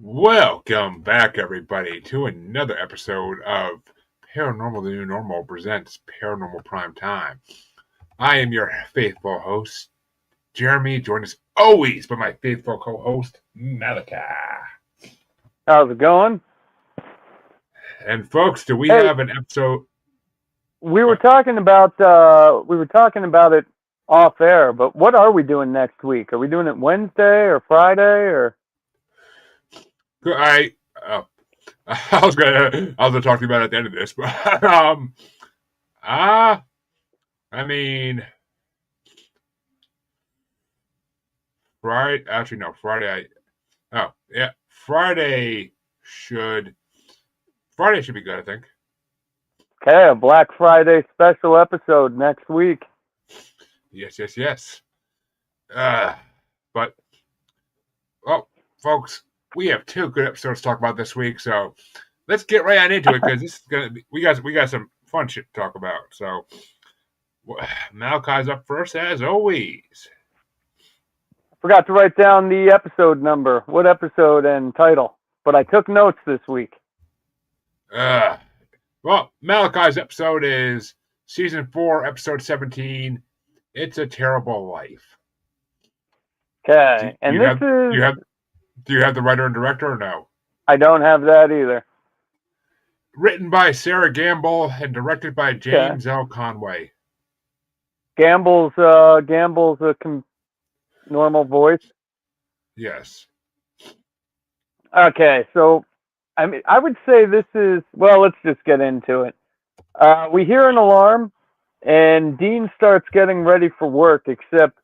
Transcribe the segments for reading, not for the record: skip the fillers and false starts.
Welcome back, everybody, to another episode of Paranormal the New Normal presents Paranormal Primetime. I am your faithful host, Jeremy, joined as always by my faithful co-host, Malachi. How's it going? And folks, do we Hey, have an episode? we were What? talking about it off air, but what are we doing next week? Are we doing it Wednesday or Friday or I uh, I was gonna talk to you about it at the end of this, but ah, I mean, Friday. Actually, no, Friday. Oh, yeah, should Friday should be good, I think. okay, a Black Friday special episode next week? Yes. Uh, but well, folks, we have two good episodes to talk about this week, so let's get right on into it because this is gonna be we got some fun shit to talk about. So Malachi's up first as always. Forgot to write down the episode number, what episode and title, but I took notes this week. Uh, well, Malachi's episode is season 4, episode 17. It's a terrible life. Do, Okay, do and you this have do is you have do you have the writer and director or no? I don't have that either. Written by Sarah Gamble and directed by Okay, James L. Conway. Gamble's a normal voice. Yes. Okay, so I mean, I would say this is, well, let's just get into it. We hear an alarm, and Dean starts getting ready for work, except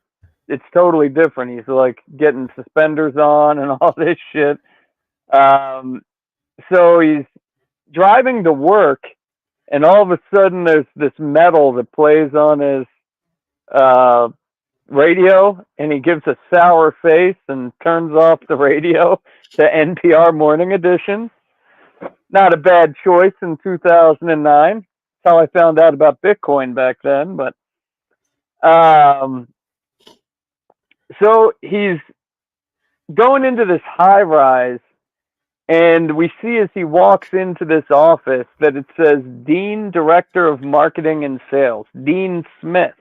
it's totally different. He's like getting suspenders on and all this shit. Um, so he's driving to work, and all of a sudden there's this metal that plays on his uh, radio, and he gives a sour face and turns off the radio to NPR Morning Edition. Not a bad choice in 2009. That's how I found out about Bitcoin back then. But um, so he's going into this high rise, and we see as he walks into this office that it says Dean, Director of Marketing and Sales, Dean Smith.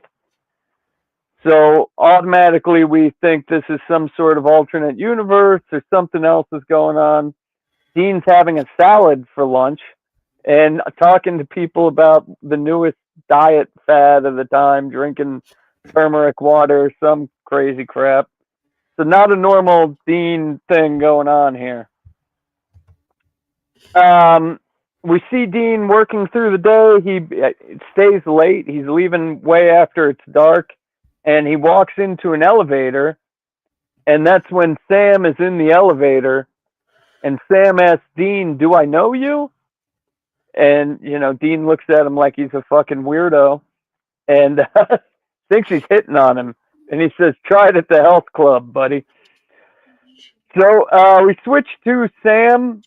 So automatically we think this is some sort of alternate universe or something else is going on. Dean's having a salad for lunch and talking to people about the newest diet fad of the time, drinking turmeric water, some crazy crap. So not a normal Dean thing going on here. Um, we see Dean working through the day. He stays late. He's leaving way after it's dark, and he walks into an elevator, and that's when Sam is in the elevator, and Sam asks Dean, "Do I know you?" And Dean looks at him like he's a fucking weirdo, and thinks he's hitting on him. And he says, "Try it at the health club, buddy." So we switch to Sam,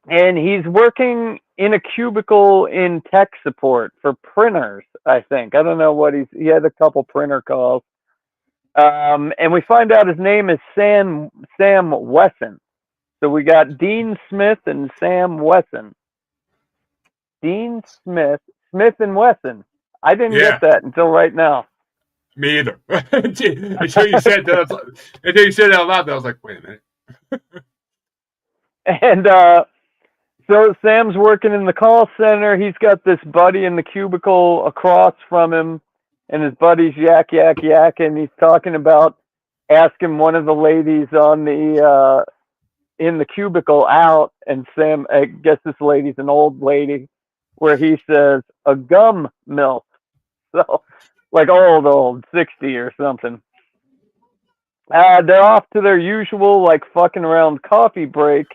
and he's working in a cubicle in tech support for printers. I think I don't know what he had a couple printer calls, and we find out his name is Sam Wesson. So we got Dean Smith and Sam Wesson. Dean Smith, Smith and Wesson. I didn't get Yeah. that until right now. Me either. until you said that. Until you said that out loud, I was like, wait a minute. And so Sam's working in the call center. He's got this buddy in the cubicle across from him, and his buddy's yak, and he's talking about asking one of the ladies on the in the cubicle out, and Sam, I guess this lady's an old lady, where he says a gum milk. So, like old, 60 or something. They're off to their usual, like, fucking around coffee break,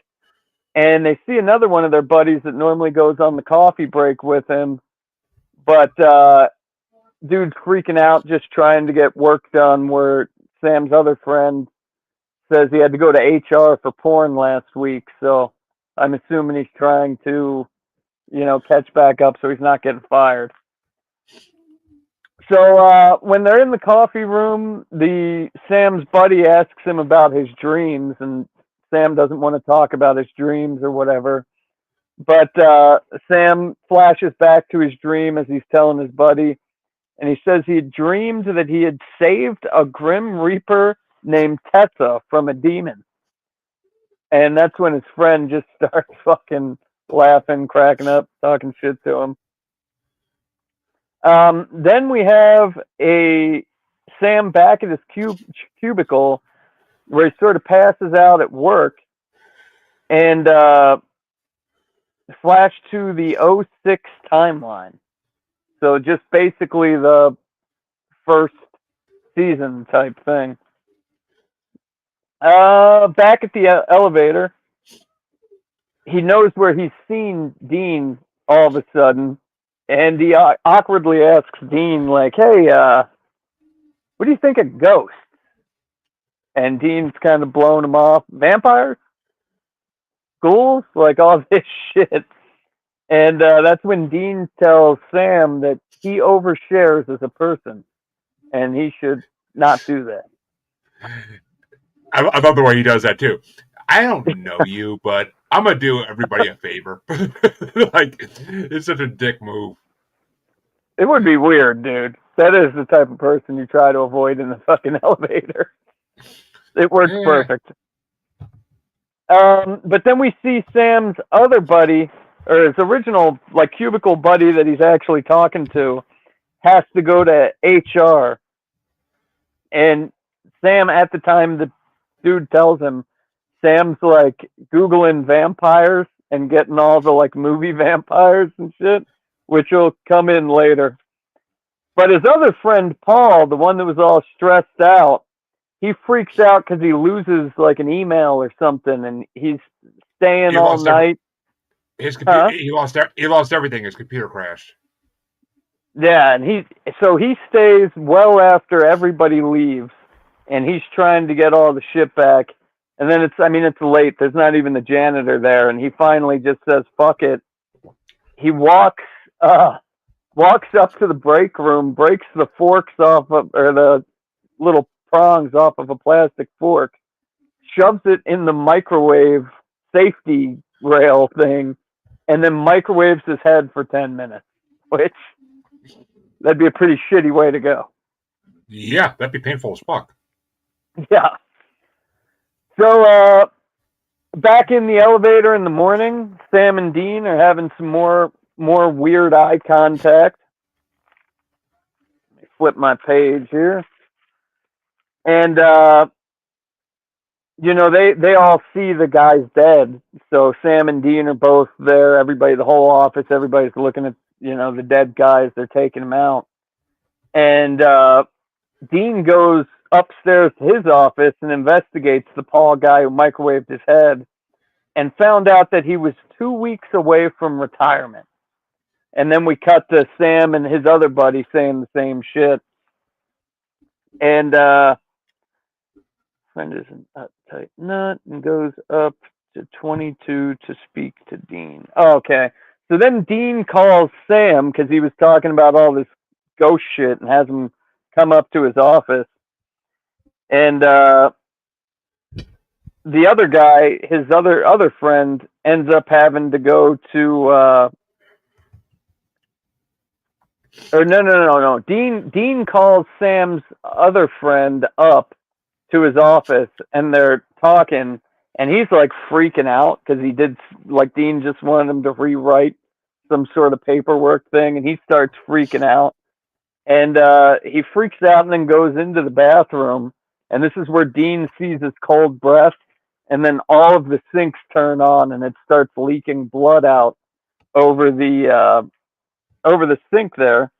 and they see another one of their buddies that normally goes on the coffee break with him, but dude's freaking out just trying to get work done, where Sam's other friend says he had to go to HR for porn last week, so I'm assuming he's trying to, catch back up so he's not getting fired. So when they're in the coffee room, the Sam's buddy asks him about his dreams, and Sam doesn't want to talk about his dreams or whatever. But Sam flashes back to his dream as he's telling his buddy, and he says he had dreamed that he had saved a Grim Reaper named Tessa from a demon. And that's when his friend just starts fucking laughing, cracking up, talking shit to him. Then we have a Sam back at his cubicle where he sort of passes out at work, and flash to the '06 timeline. So just basically the first season type thing. Back at the elevator, he knows where he's seen Dean all of a sudden, and he awkwardly asks Dean, like, "Hey, what do you think of ghosts?" And Dean's kind of blowing him off. Vampires? Ghouls? Like all this shit. And that's when Dean tells Sam that he overshares as a person, and he should not do that. I love the way he does that too. I don't know you, but I'm gonna do everybody a favor. Like, it's such a dick move. It would be weird, dude. That is the type of person you try to avoid in the fucking elevator. It works perfect. But then we see Sam's other buddy, or his original like cubicle buddy that he's actually talking to, has to go to HR. And Sam, at the time, the dude tells him, Sam's like Googling vampires and getting all the like movie vampires and shit, which will come in later. But his other friend, Paul, the one that was all stressed out, he freaks out because he loses like an email or something, and he's staying all night. His computer, he lost everything. His computer crashed. Yeah, and he stays well after everybody leaves, and he's trying to get all the shit back. And then it's late. There's not even the janitor there, and he finally just says, "Fuck it." He walks up to the break room, breaks the forks off of, or the little prongs off of a plastic fork, shoves it in the microwave safety rail thing, and then microwaves his head for 10 minutes, which that'd be a pretty shitty way to go. Yeah, that'd be painful as fuck. Yeah. So, back in the elevator in the morning, Sam and Dean are having some more weird eye contact. Let me flip my page here. And, they all see the guy's dead. So Sam and Dean are both there. Everybody, the whole office, everybody's looking at, the dead guys. They're taking them out. And Dean goes upstairs to his office and investigates the Paul guy who microwaved his head, and found out that he was 2 weeks away from retirement. And then we cut to Sam and his other buddy saying the same shit. And friend is an uptight nut and goes up to 22 to speak to Dean. Oh, okay. So then Dean calls Sam because he was talking about all this ghost shit and has him come up to his office. And the other guy, his other friend, ends up having to go to no. Dean calls Sam's other friend up to his office, and they're talking, and he's like freaking out because Dean just wanted him to rewrite some sort of paperwork thing, and he starts freaking out. And he freaks out and then goes into the bathroom, and this is where Dean sees his cold breath, and then all of the sinks turn on, and it starts leaking blood out over the sink there.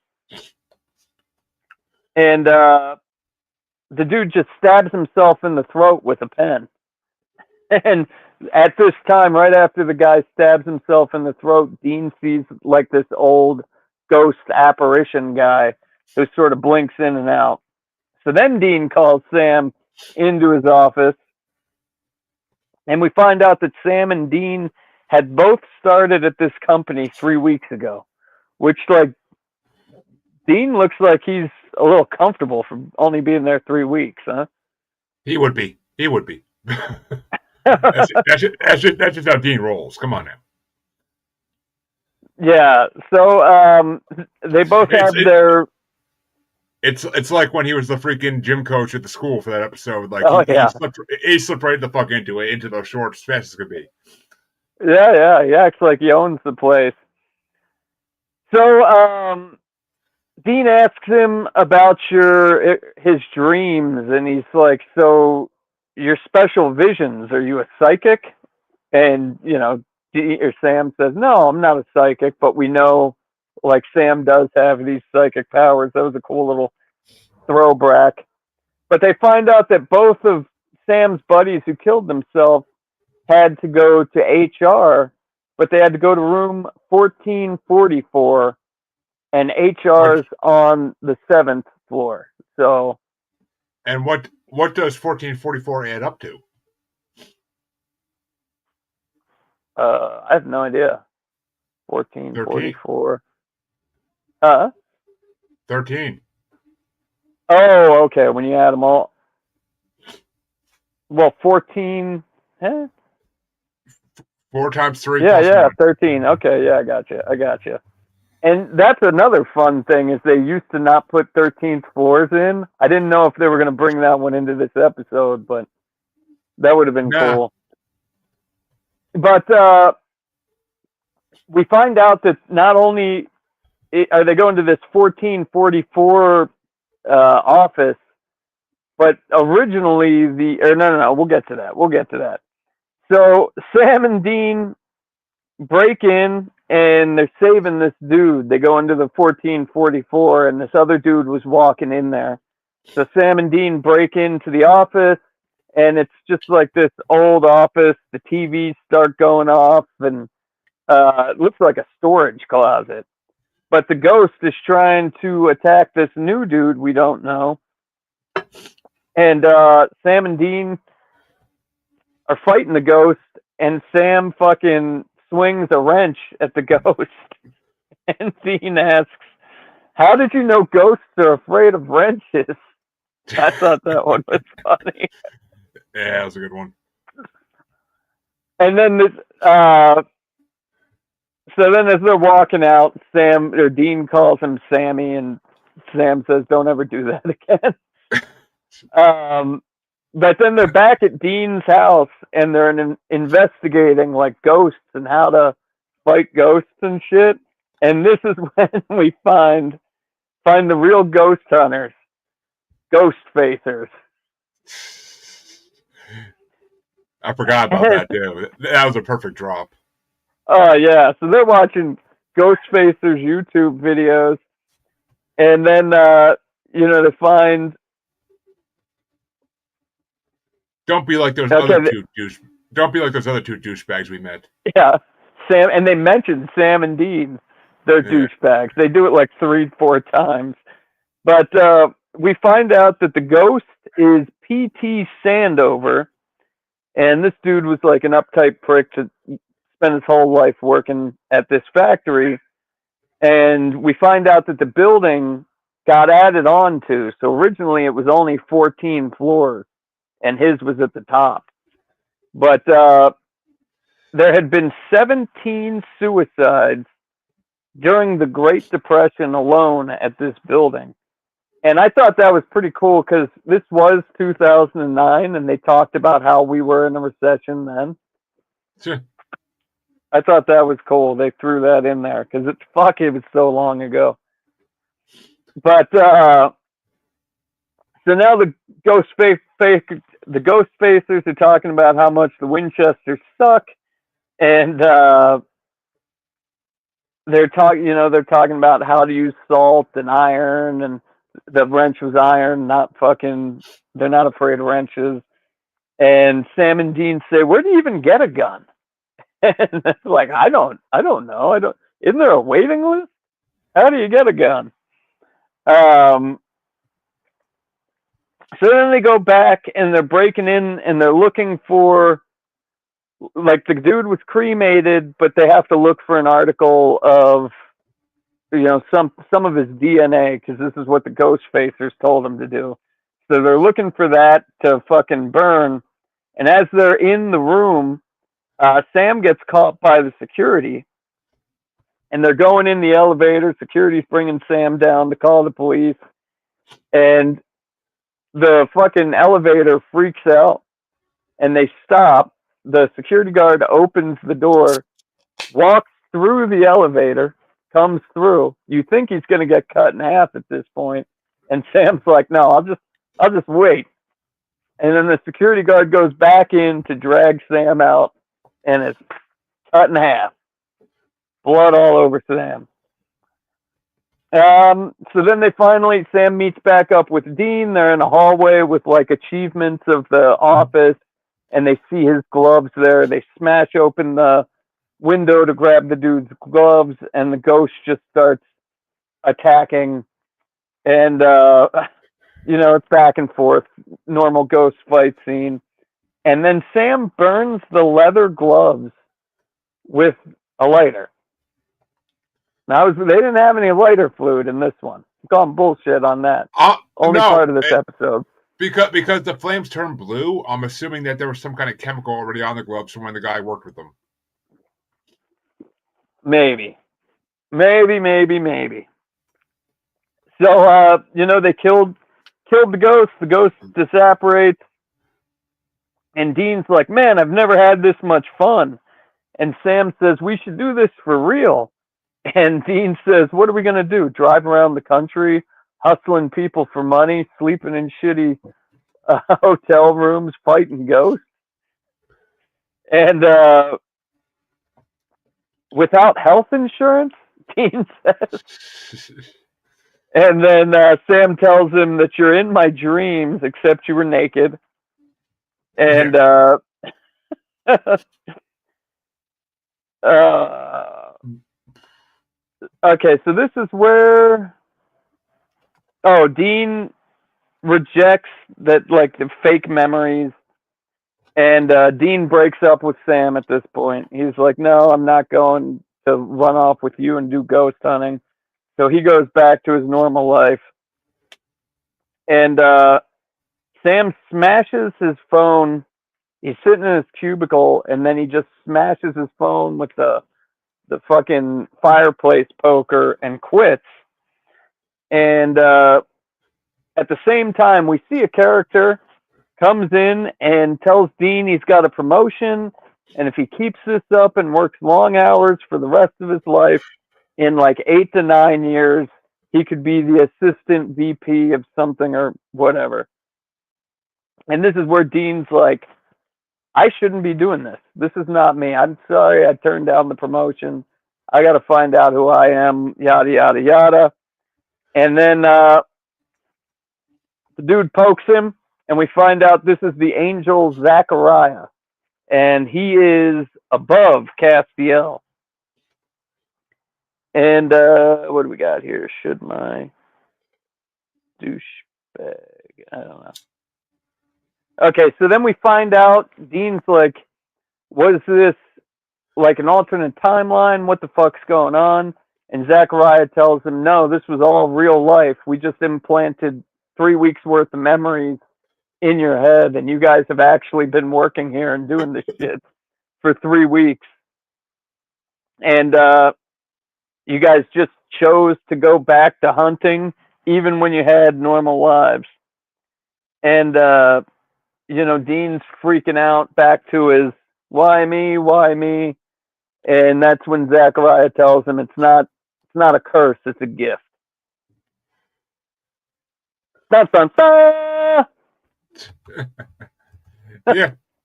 And the dude just stabs himself in the throat with a pen. And at this time, right after the guy stabs himself in the throat, Dean sees like this old ghost apparition guy who sort of blinks in and out. So then Dean calls Sam into his office, and we find out that Sam and Dean had both started at this company 3 weeks ago, which, like, Dean looks like he's a little comfortable for only being there 3 weeks, huh? He would be. That's just how Dean rolls. Come on now. Yeah. So they both It's have it, their. it's like when he was the freaking gym coach at the school for that episode. Like Oh he yeah. slipped right the fuck into those shorts as fast as could be. Yeah. He acts like he owns the place. So Dean asks him about his dreams, and he's like, "So your special visions? Are you a psychic?" And Sam says, "No, I'm not a psychic, but we know, like Sam does have these psychic powers." That was a cool little throwback. But they find out that both of Sam's buddies who killed themselves had to go to HR, but they had to go to room 1444, and What HR's on the 7th floor. So, and what does 1444 add up to? I have no idea. 13. 1444. Huh? 13. Oh, okay. When you add them all. Well, 14. Eh? 4 times 3 Yeah, plus yeah, 1. 13. Okay, yeah, I got you. And that's another fun thing is they used to not put 13th floors in. I didn't know if they were going to bring that one into this episode, but that would have been Nah. cool. But we find out that not only are they going to this 1444 office, but originally no, we'll get to that. So Sam and Dean break in and they're saving this dude. They go into the 1444 and this other dude was walking in there. So Sam and Dean break into the office and it's just like this old office. The TVs start going off and it looks like a storage closet. But the ghost is trying to attack this new dude we don't know. And Sam and Dean are fighting the ghost and Sam fucking swings a wrench at the ghost. And Dean asks, "How did you know ghosts are afraid of wrenches?" I thought that one was funny. Yeah, that was a good one. And then so then as they're walking out, Dean calls him Sammy, and Sam says, "Don't ever do that again." But then they're back at Dean's house, and they're investigating like ghosts and how to fight ghosts and shit. And this is when we find the real ghost hunters, ghost facers. I forgot about that too. That was a perfect drop. Oh yeah, so they're watching ghost facers YouTube videos, and then they find. Don't be like those other two Don't be like those other two douchebags we met. Yeah, Sam, and they mentioned Sam and Dean. They're douchebags. They do it like 3-4 times. But we find out that the ghost is P.T. Sandover, and this dude was like an uptight prick to spend his whole life working at this factory. And we find out that the building got added on to. So originally it was only 14 floors, and his was at the top. But there had been 17 suicides during the Great Depression alone at this building. And I thought that was pretty cool because this was 2009 and they talked about how we were in a recession then. Sure. I thought that was cool. They threw that in there because it was so long ago. But so now the ghost facers are talking about how much the Winchesters suck, and they're talking about how to use salt and iron, and the wrench was iron, they're not afraid of wrenches. And Sam and Dean say, "Where do you even get a gun?" And it's like, I don't know. Isn't there a waiting list? How do you get a gun? So then they go back and they're breaking in and they're looking for, like, the dude was cremated, but they have to look for an article of, some of his DNA, because this is what the ghost facers told him to do. So they're looking for that to fucking burn, And as they're in the room, Sam gets caught by the security, and they're going in the elevator. Security's bringing Sam down to call the police, and the fucking elevator freaks out, and they stop. The security guard opens the door, walks through the elevator, comes through. You think he's going to get cut in half at this point, and Sam's like, "No, I'll just wait." And then the security guard goes back in to drag Sam out, and it's cut in half. Blood all over Sam. So then Sam meets back up with Dean. They're in a hallway with like achievements of the office, and they see his gloves there. They smash open the window to grab the dude's gloves, and the ghost just starts attacking. And, it's back and forth, normal ghost fight scene. And then Sam burns the leather gloves with a lighter. Now, they didn't have any lighter fluid in this one. I'm calling bullshit on that. Only part of this episode. Because the flames turned blue, I'm assuming that there was some kind of chemical already on the gloves from when the guy worked with them. Maybe. So, they killed the ghost. The ghost disapparates. And Dean's like, "Man, I've never had this much fun." And Sam says, "We should do this for real." And Dean says, "What are we going to do? Drive around the country, hustling people for money, sleeping in shitty hotel rooms, fighting ghosts?" And without health insurance, Dean says. And then Sam tells him that you're in my dreams, except you were naked. And okay, so this is where Dean rejects that, like, the fake memories, and Dean breaks up with Sam at this point. He's like, "No, I'm not going to run off with you and do ghost hunting." So he goes back to his normal life, and Sam smashes his phone. He's sitting in his cubicle, and then he just smashes his phone with the fucking fireplace poker and quits. And at the same time, we see a character comes in and tells Dean he's got a promotion, and if he keeps this up and works long hours for the rest of his life, in like 8 to 9 years, he could be the assistant VP of something or whatever. And this is where Dean's like, "I shouldn't be doing this. This is not me. I'm sorry I turned down the promotion. I got to find out who I am, yada, yada, yada." And then the dude pokes him, and we find out this is the angel Zachariah, and he is above Castiel. And what do we got here? Should my douchebag? I don't know. Okay, so then we find out Dean's like, "Was this like an alternate timeline? What the fuck's going on?" And Zachariah tells him, "No, this was all real life. We just implanted 3 weeks worth of memories in your head, and you guys have actually been working here and doing this shit for 3 weeks. And you guys just chose to go back to hunting even when you had normal lives." And Dean's freaking out back to his why me? And that's when Zachariah tells him it's not a curse, it's a gift. Dun, dun, dun!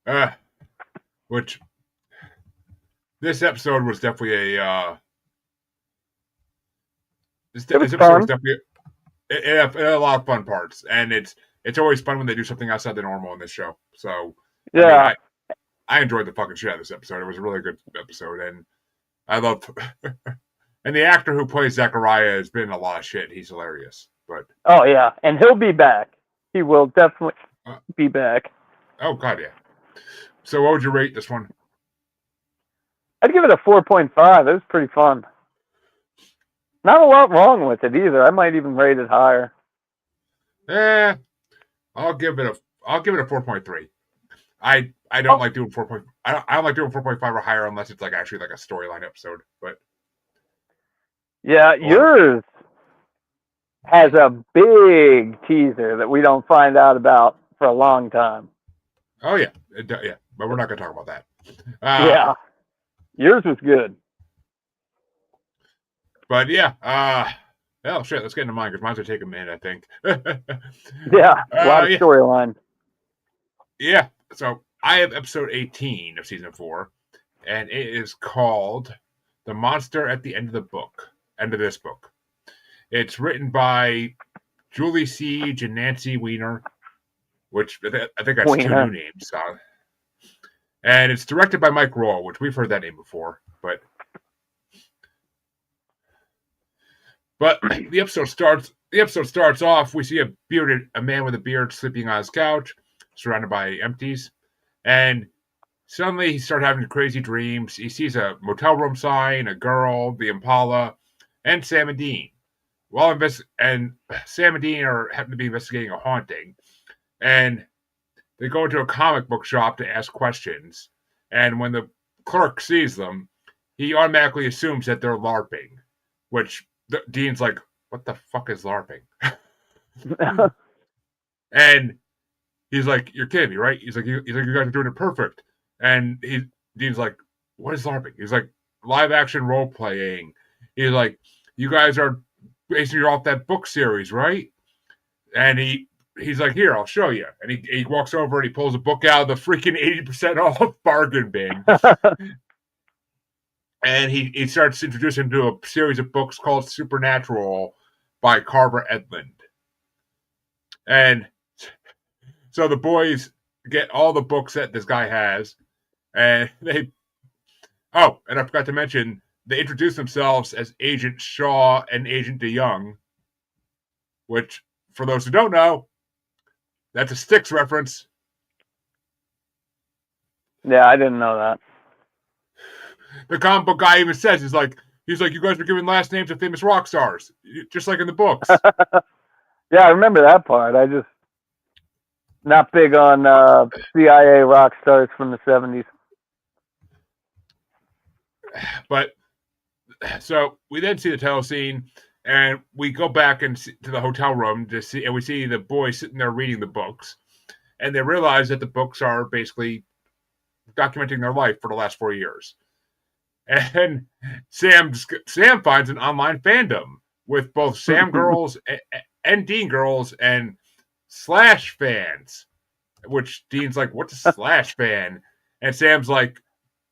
Yeah. Which this episode was definitely this episode was definitely it had a lot of fun parts, and it's always fun when they do something outside the normal in this show. So yeah, I enjoyed the fucking shit out of this episode. It was a really good episode, and I love and the actor who plays Zachariah has been in a lot of shit. He's hilarious. But oh yeah, and he'll be back. He will definitely be back. Oh god, yeah. So what would you rate this one? I'd give it a 4.5. It was pretty fun. Not a lot wrong with it either. I might even rate it higher. I'll give it a 4.3. I I don't like doing 4. I don't like doing 4.5 or higher unless it's like actually like a storyline episode. But Yeah, yours has a big teaser that we don't find out about for a long time. Oh yeah, yeah, but we're not going to talk about that. Yeah, yours was good. But yeah, oh shit, let's get into mine because mine's gonna take a minute, I think. Yeah, a lot of storyline. Yeah, so I have episode 18 of season 4, and it is called "The Monster at the End of the Book." End of this book. It's written by Julie Siege and Nancy Weiner, which I think that's 2 new names. And it's directed by Mike Roll, which we've heard that name before, but the episode starts. The episode starts off. We see a man with a beard sleeping on his couch, surrounded by empties, and suddenly he starts having crazy dreams. He sees a motel room sign, a girl, the Impala, and Sam and Dean. And Sam and Dean happen to be investigating a haunting, and they go into a comic book shop to ask questions. And when the clerk sees them, he automatically assumes that they're LARPing, which Dean's like, "What the fuck is LARPing?" And he's like, "You're kidding me, right?" He's like, "You guys are doing it perfect." And Dean's like, "What is LARPing?" He's like, "Live action role playing." He's like, "You guys are basing it off that book series, right?" And he's like, "Here, I'll show you." And he walks over and he pulls a book out of the freaking 80% off bargain bin. And he starts introducing him to a series of books called Supernatural by Carver Edlund. And so the boys get all the books that this guy has, and and I forgot to mention, they introduce themselves as Agent Shaw and Agent DeYoung, which, for those who don't know, that's a Styx reference. Yeah, I didn't know that. The comic book guy even says, he's like, "You guys are giving last names of famous rock stars, just like in the books." Yeah, I remember that part. I just not big on CIA rock stars from the 70s. But so we then see the title scene, and we go back to the hotel room and we see the boys sitting there reading the books, and they realize that the books are basically documenting their life for the last 4 years. And Sam finds an online fandom with both Sam girls and Dean girls and Slash fans, which Dean's like, "What's a Slash fan?" And Sam's like,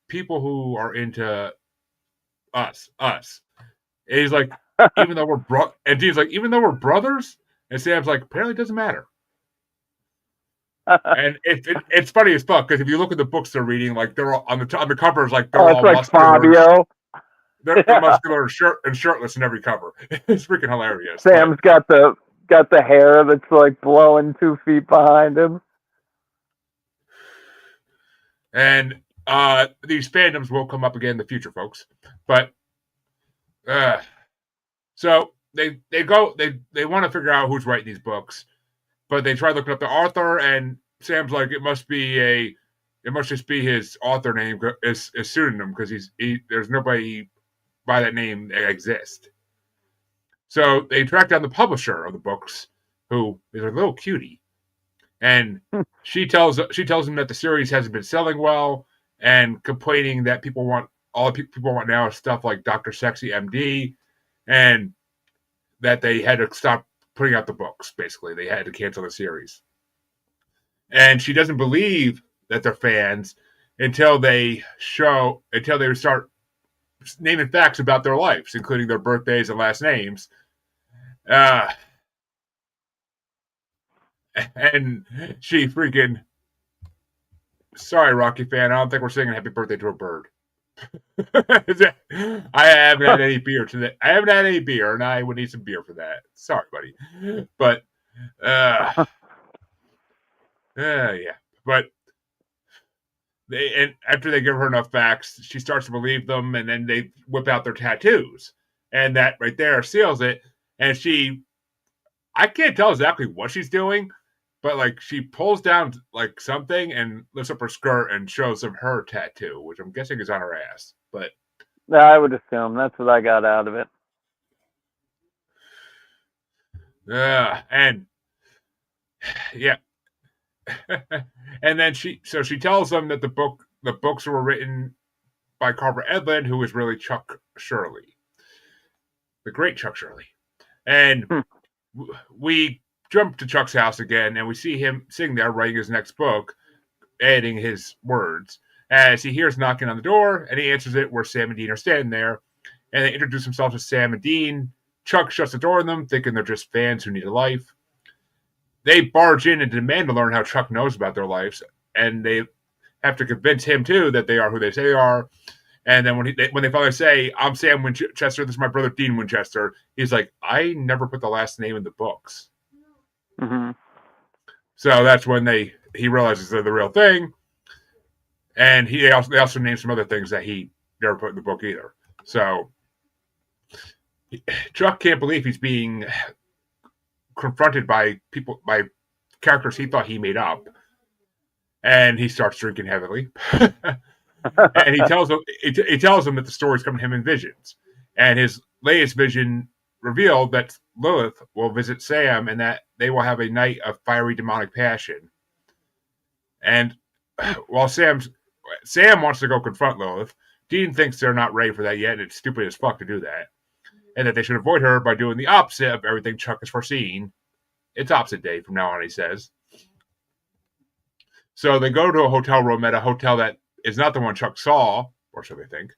"People who are into us." And he's like, "Even though we're and Dean's like, "Even though we're brothers?" And Sam's like, "Apparently it doesn't matter." And it's funny as fuck because if you look at the books they're reading, like they're all on the covers, like they're all like muscular. Fabio. They're muscular and shirtless in every cover. It's freaking hilarious. Sam's got the hair that's like blowing 2 feet behind him. And these fandoms will come up again in the future, folks. But so they want to figure out who's writing these books, but they try looking up the author, and Sam's like, it must just be his author name, his pseudonym, because there's nobody by that name that exists. So they track down the publisher of the books, who is a little cutie, and she tells him that the series hasn't been selling well, and complaining that people want now is stuff like Dr. Sexy MD, and that they had to stop putting out the books. Basically, they had to cancel the series, and she doesn't believe that they're fans until they start naming facts about their lives, including their birthdays and last names. And she freaking, "Sorry, Rocky fan, I don't think we're singing happy birthday to a bird." I haven't had any beer today. I haven't had any beer, and I would need some beer for that. Sorry, buddy. But yeah. But and after they give her enough facts, she starts to believe them, and then they whip out their tattoos, and that right there seals it. And I can't tell exactly what she's doing, but like she pulls down like something and lifts up her skirt and shows them her tattoo, which I'm guessing is on her ass. But I would assume that's what I got out of it. and yeah, and then she tells them that the books were written by Carver Edlund, who was really Chuck Shirley, the great Chuck Shirley. And we jump to Chuck's house again, and we see him sitting there writing his next book, adding his words, as he hears knocking on the door, and he answers it where Sam and Dean are standing there, and they introduce themselves as Sam and Dean. Chuck shuts the door on them, thinking they're just fans who need a life. They barge in and demand to learn how Chuck knows about their lives, and they have to convince him, too, that they are who they say they are. And then when they finally say, I'm Sam Winchester, this is my brother Dean Winchester, he's like, I never put the last name in the books. Mm-hmm. So that's when he realizes they're the real thing. And they also name some other things that he never put in the book either. So Chuck can't believe he's being confronted by characters he thought he made up. And he starts drinking heavily. And he tells them that the story's coming to him in visions. And his latest vision revealed that Lilith will visit Sam and that they will have a night of fiery demonic passion. And while Sam wants to go confront Lilith, Dean thinks they're not ready for that yet, and it's stupid as fuck to do that. And that they should avoid her by doing the opposite of everything Chuck has foreseen. It's opposite day from now on, he says. So they go to a hotel room at a hotel that is not the one Chuck saw, or so they think.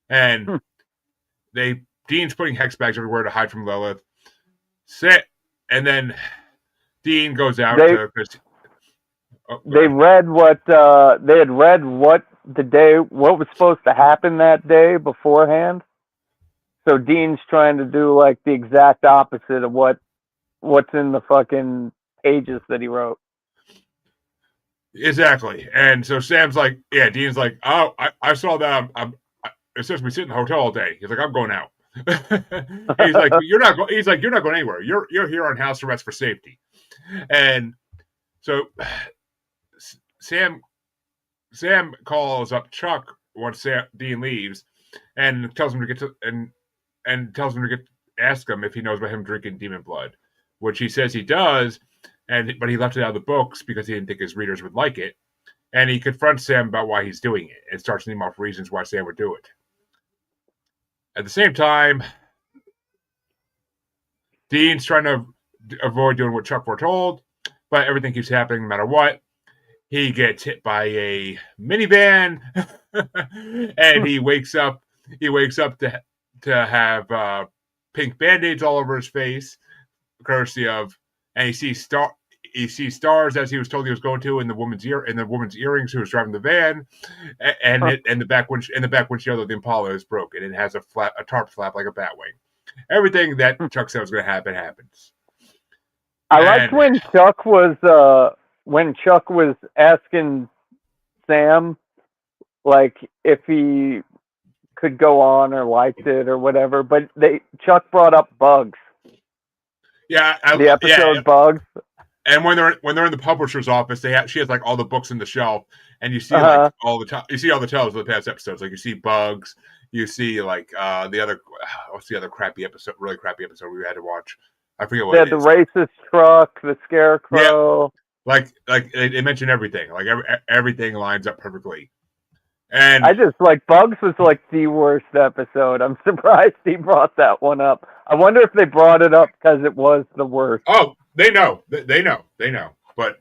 And Dean's putting hex bags everywhere to hide from Lilith. And then Dean goes out to... They read what they had read what was supposed to happen that day beforehand. So Dean's trying to do like the exact opposite of what's in the fucking pages that he wrote. Exactly. And so Sam's like, yeah, Dean's like, oh, I saw that. It says we sit in the hotel all day. He's like, I'm going out. He's like, you're not going anywhere. You're here on house arrest for safety. And so Sam calls up Chuck once Dean leaves and tells him to ask him if he knows about him drinking demon blood, which he says he does. But he left it out of the books because he didn't think his readers would like it. And he confronts Sam about why he's doing it and starts naming off reasons why Sam would do it. At the same time, Dean's trying to avoid doing what Chuck foretold, but everything keeps happening no matter what. He gets hit by a minivan, and he wakes up. He wakes up to have pink band-aids all over his face, courtesy of. And he sees stars as he was told he was going to in the woman's earrings who was driving the van, and the back windshield of the Impala is broken. It has a tarp flap like a batwing. Everything that Chuck said was going to happen happens. I liked when Chuck was asking Sam like if he could go on or liked it or whatever, but Chuck brought up Bugs. Yeah, the episode Bugs. And when they're in the publisher's office, she has like all the books in the shelf, and you see like all the titles of the past episodes. Like you see Bugs, you see like the other what's the other really crappy episode we had to watch. I forget what it is. The racist truck, the scarecrow. Yeah. Like they mention everything. Like everything lines up perfectly. And I just like Bugs was like the worst episode. I'm surprised he brought that one up. I wonder if they brought it up because it was the worst. Oh, they know. They know. But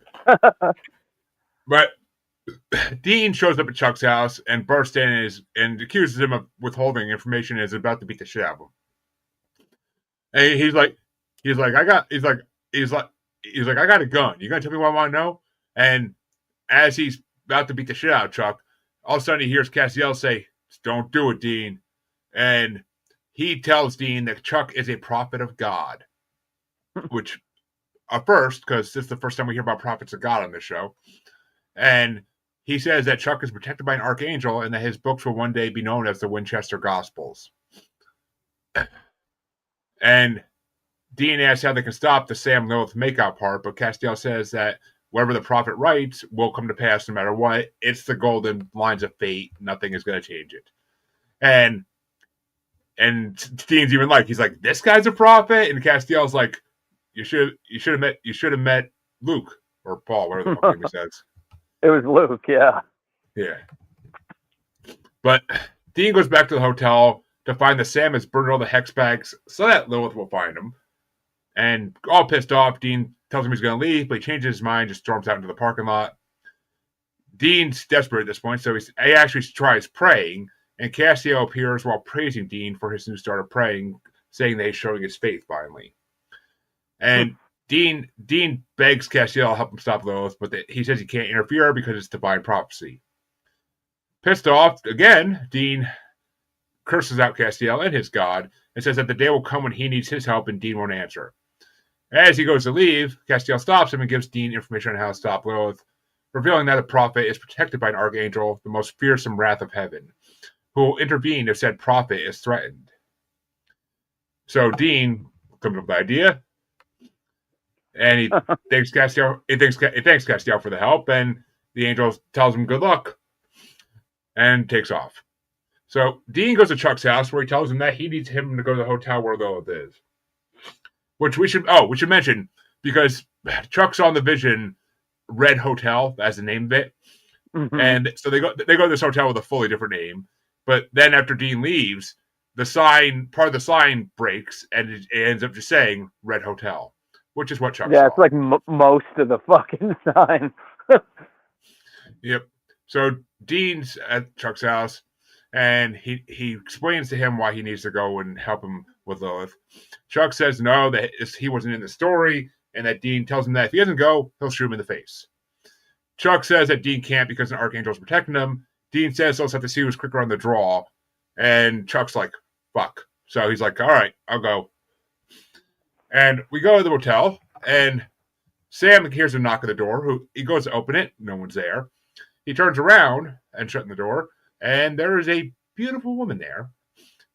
Dean shows up at Chuck's house and bursts in and accuses him of withholding information and is about to beat the shit out of him. And he's like, I got a gun. You gonna tell me what I want to know? And as he's about to beat the shit out of Chuck, all of a sudden he hears Castiel say, "Don't do it, Dean." And he tells Dean that Chuck is a prophet of God, which first, because this is the first time we hear about prophets of God on this show. And he says that Chuck is protected by an archangel and that his books will one day be known as the Winchester Gospels. And Dean asks how they can stop the Sam Lilith makeout part, but Castiel says that whatever the prophet writes will come to pass no matter what. It's the golden lines of fate. Nothing is going to change it. And Dean's even he's like, this guy's a prophet, and Castiel's like, you should have met Luke or Paul, whatever the fuck he says. It was Luke, yeah. Yeah. But Dean goes back to the hotel to find that Sam has burned all the hex bags so that Lilith will find him. And all pissed off, Dean tells him he's going to leave, but he changes his mind, just storms out into the parking lot. Dean's desperate at this point, so he actually tries praying, and Castiel appears while praising Dean for his new start of praying, saying that he's showing his faith finally. And Dean begs Castiel to help him stop Lilith, but he says he can't interfere because it's divine prophecy. Pissed off, again, Dean curses out Castiel and his god, and says that the day will come when he needs his help and Dean won't answer. As he goes to leave, Castiel stops him and gives Dean information on how to stop Lilith, revealing that the prophet is protected by an archangel, the most fearsome wrath of heaven, who will intervene if said prophet is threatened. So Dean comes up with the idea, and he thanks Castiel for the help, and the angel tells him good luck, and takes off. So Dean goes to Chuck's house, where he tells him that he needs him to go to the hotel where Lilith is. Which we should mention, because Chuck saw in the vision Red Hotel as the name of it. Mm-hmm. And so they go to this hotel with a fully different name. But then after Dean leaves, part of the sign breaks, and it ends up just saying Red Hotel, which is what Chuck saw. Yeah, it's like most of the fucking sign. Yep. So Dean's at Chuck's house, and he explains to him why he needs to go and help him with Lilith. Chuck says no, that he wasn't in the story, and that Dean tells him that if he doesn't go, he'll shoot him in the face. Chuck says that Dean can't because an archangel is protecting him. Dean says he'll have to see who's quicker on the draw, and Chuck's like, fuck. So he's like, all right, I'll go. And we go to the motel, and Sam hears a knock at the door. He goes to open it, no one's there. He turns around and shuts the door, and there is a beautiful woman there,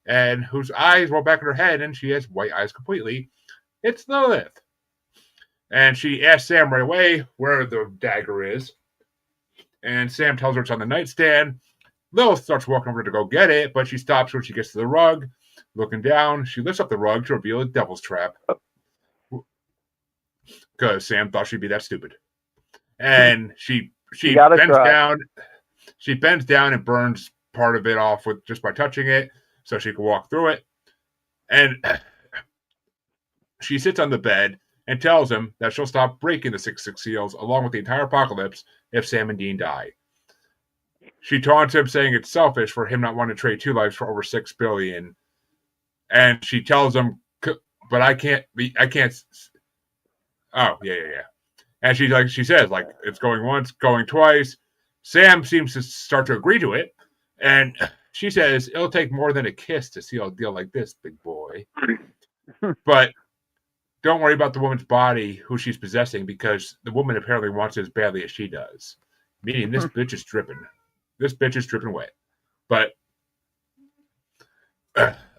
and whose eyes roll back in her head, and she has white eyes completely. It's Lilith. And she asks Sam right away where the dagger is. And Sam tells her it's on the nightstand. Lilith starts walking over to go get it, but she stops when she gets to the rug. Looking down, she lifts up the rug to reveal a devil's trap. Because Sam thought she'd be that stupid. And she bends down. She bends down and burns part of it off just by touching it, so she can walk through it. And she sits on the bed and tells him that she'll stop breaking the 666 seals along with the entire apocalypse if Sam and Dean die. She taunts him, saying it's selfish for him not wanting to trade 2 lives for over $6 billion. And she tells him, but I can't. Oh, yeah. And she says, it's going once, going twice. Sam seems to start to agree to it. And she says, it'll take more than a kiss to seal a deal like this, big boy. But don't worry about the woman's body, who she's possessing, because the woman apparently wants it as badly as she does. Meaning this bitch is dripping. This bitch is dripping wet. But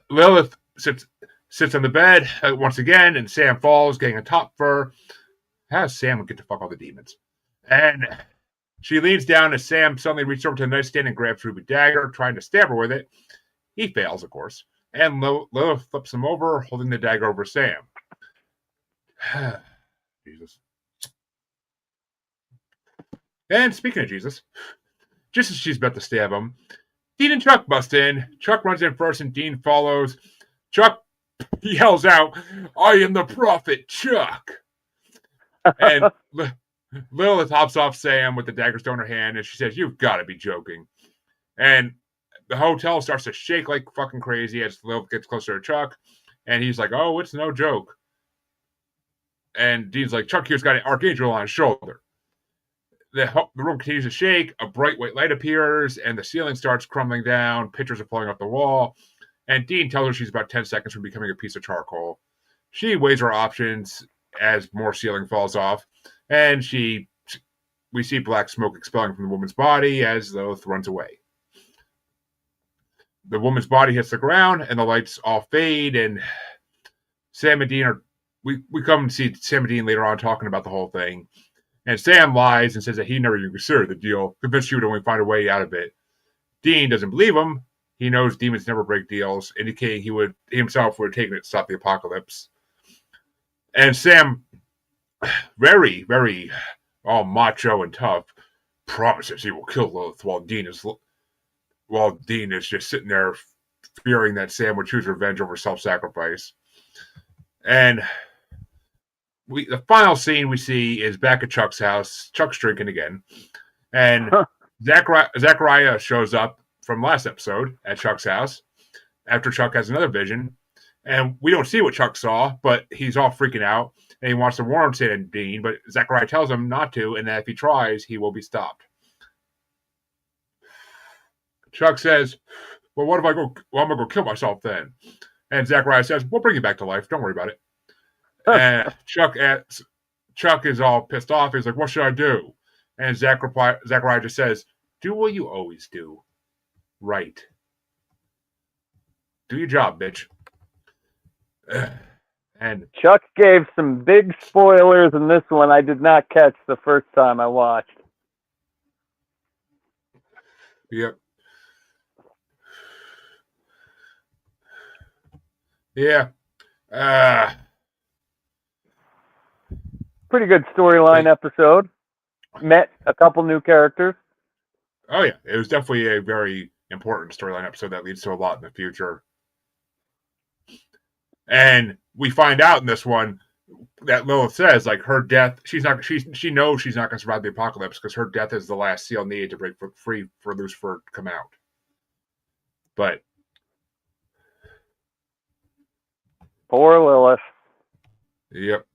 Lilith sits on the bed once again, and Sam falls, getting a top fur. How does Sam get to fuck all the demons? And she leans down as Sam suddenly reaches over to the nightstand and grabs Ruby dagger, trying to stab her with it. He fails, of course. And Lilith flips him over, holding the dagger over Sam. Jesus. And speaking of Jesus, just as she's about to stab him, Dean and Chuck bust in. Chuck runs in first and Dean follows. Chuck yells out, I am the prophet, Chuck. And Lilith hops off Sam with the dagger still in her hand, and she says, you've got to be joking. And the hotel starts to shake like fucking crazy as Lilith gets closer to Chuck. And he's like, oh, it's no joke. And Dean's like, Chuck here's got an archangel on his shoulder. The room continues to shake. A bright white light appears, and the ceiling starts crumbling down. Pictures are falling off the wall. And Dean tells her she's about 10 seconds from becoming a piece of charcoal. She weighs her options as more ceiling falls off. And we see black smoke expelling from the woman's body as Lilith runs away. The woman's body hits the ground, and the lights all fade, and Sam and Dean are we come and see Sam and Dean later on talking about the whole thing. And Sam lies and says that he never even considered the deal, convinced she would only find a way out of it. Dean doesn't believe him. He knows demons never break deals, indicating he himself would have taken it to stop the apocalypse. And Sam, very, very all macho and tough, promises he will kill Lilith while Dean is just sitting there fearing that Sam would choose revenge over self-sacrifice. And the final scene we see is back at Chuck's house. Chuck's drinking again. And Zachariah shows up from last episode at Chuck's house after Chuck has another vision. And we don't see what Chuck saw, but he's all freaking out. And he wants to warn Sam and Dean, but Zachariah tells him not to, and that if he tries, he will be stopped. Chuck says, well, what if I go? Well, I'm going to go kill myself then. And Zachariah says, we'll bring you back to life. Don't worry about it. And Chuck is all pissed off. He's like, what should I do? And Zachariah just says, do what you always do. Right. Do your job, bitch. And Chuck gave some big spoilers in this one I did not catch the first time I watched. Yep. Yeah. Pretty good storyline episode. Met a couple new characters. Oh, yeah. It was definitely a very important storyline episode that leads to a lot in the future. And we find out in this one that Lilith says, like, her death, she knows she's not going to survive the apocalypse because her death is the last seal needed to break free for Lucifer to come out. But poor Lilith. Yep.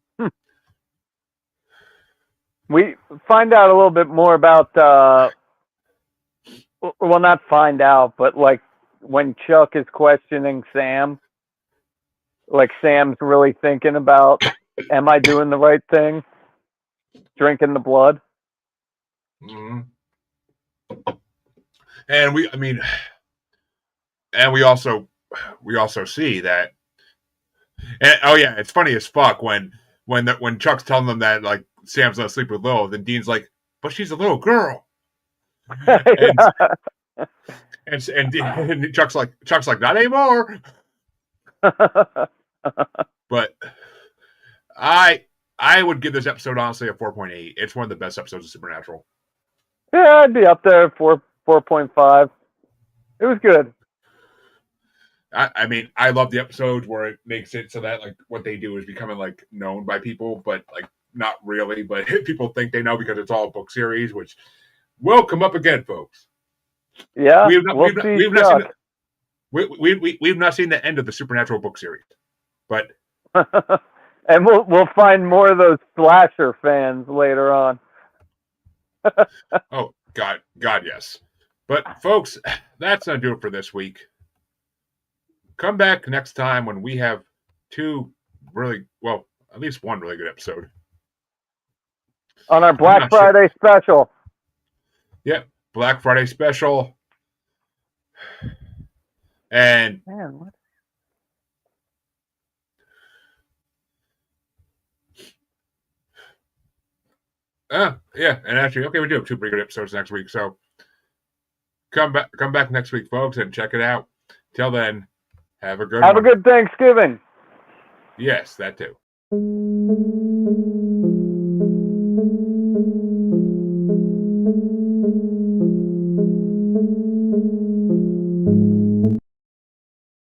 We find out a little bit more about, well, not find out, but like when Chuck is questioning Sam, like Sam's really thinking about, am I doing the right thing? Drinking the blood. Mm-hmm. And we also see that. And, oh yeah, it's funny as fuck when Chuck's telling them that like Sam's not asleep with Lilith, and Dean's like, but she's a little girl. And Chuck's like, not anymore. But I would give this episode honestly a 4.8. It's one of the best episodes of Supernatural. Yeah, I'd be up there at 4.5. It was good. I mean, I love the episodes where it makes it so that like what they do is becoming like known by people, but like not really. But people think they know because it's all a book series, which will come up again, folks. Yeah, we've not seen the end of the Supernatural book series, but and we'll find more of those slasher fans later on. Oh God, yes. But folks, that's gonna do it for this week. Come back next time when we have at least one really good episode on our Black Friday special. Yep, Black Friday special. And man, what? Yeah, and actually, okay, we do have two pretty good episodes next week, so come back next week, folks, and check it out. Till then, have a good Thanksgiving. Yes, that too.